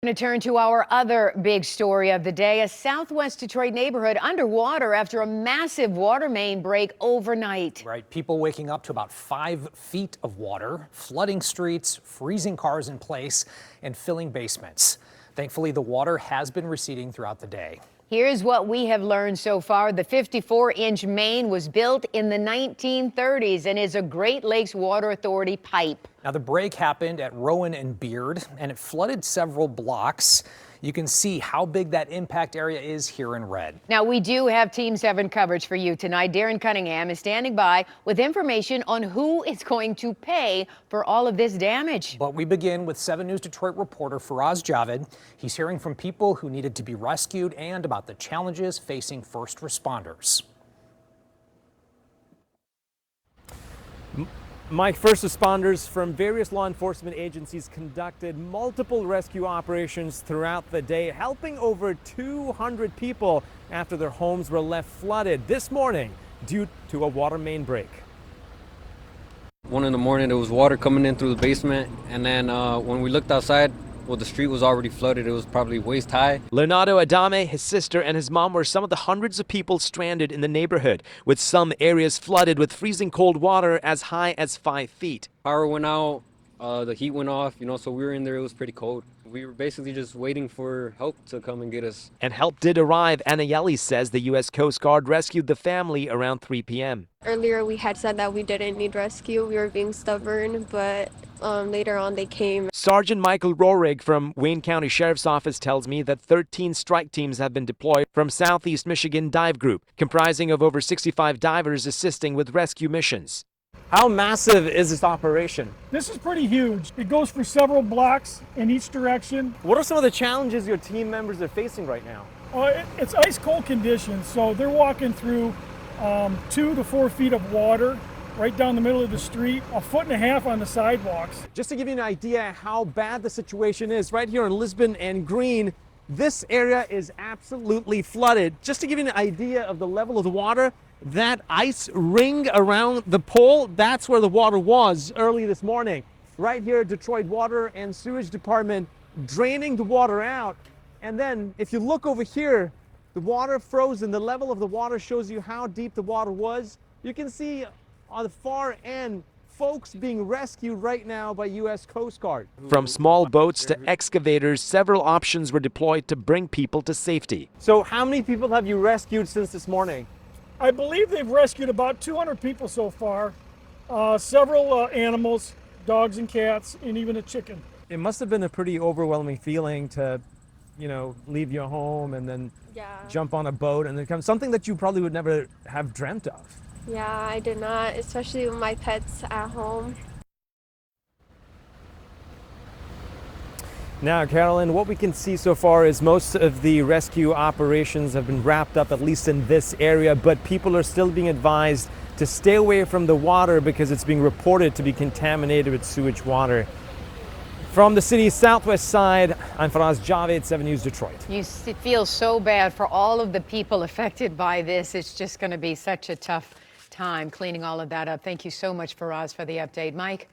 Going to turn to our other big story of the day. A southwest Detroit neighborhood underwater after a massive water main break overnight. Right. People waking up to about 5 feet of water, flooding streets, freezing cars in place, and filling basements. Thankfully, the water has been receding throughout the day. Here's what we have learned so far. The 54-inch main was built in the 1930s and is a Great Lakes Water Authority pipe. Now, the break happened at Rowan and Beard, and it flooded several blocks. You can see how big that impact area is here in red. Now, we do have Team 7 coverage for you tonight. Darren Cunningham is standing by with information on who is going to pay for all of this damage. But we begin with 7 News Detroit reporter WXYZ-TV. He's hearing from people who needed to be rescued and about the challenges facing first responders. Mike, first responders from various law enforcement agencies conducted multiple rescue operations throughout the day, helping over 200 people after their homes were left flooded this morning due to a water main break. 1 in the morning, there was water coming in through the basement, and then when we looked outside, well, the street was already flooded. It was probably waist high. Leonardo Adame, his sister, and his mom were some of the hundreds of people stranded in the neighborhood, with some areas flooded with freezing cold water as high as 5 feet. Power went out, the heat went off, so we were in there. It was pretty cold. We were basically just waiting for help to come and get us. And help did arrive. Anayeli says the U.S. Coast Guard rescued the family around 3 p.m. Earlier we had said that we didn't need rescue. We were being stubborn, but later on they came. Sergeant Michael Rohrig from Wayne County Sheriff's Office tells me that 13 strike teams have been deployed from Southeast Michigan Dive Group, comprising of over 65 divers assisting with rescue missions. How massive is this operation? This is pretty huge. It goes for several blocks in each direction. What are some of the challenges your team members are facing right now? It's ice cold conditions, so they're walking through 2 to 4 feet of water right down the middle of the street, 1.5 feet on the sidewalks. Just to give you an idea how bad the situation is, right here in Lisbon and Green, this area is absolutely flooded. Just to give you an idea of the level of the water, that ice ring around the pole, that's where the water was early this morning. Right here, Detroit Water and Sewage Department draining the water out. And then if you look over here, the water frozen. The level of the water shows you how deep the water was. You can see on the far end, folks being rescued right now by U.S. Coast Guard. From small boats to excavators, several options were deployed to bring people to safety. So how many people have you rescued since this morning? I believe they've rescued about 200 people so far, several animals, dogs and cats, and even a chicken. It must have been a pretty overwhelming feeling to, leave your home and then jump on a boat and then come, something that you probably would never have dreamt of. Yeah, I did not, especially with my pets at home. Now, Carolyn, what we can see so far is most of the rescue operations have been wrapped up, at least in this area, but people are still being advised to stay away from the water because it's being reported to be contaminated with sewage water. From the city's southwest side, I'm WXYZ-TV, 7 News Detroit. You feel so bad for all of the people affected by this. It's just going to be such a tough time cleaning all of that up. Thank you so much, Faraz, for the update. Mike?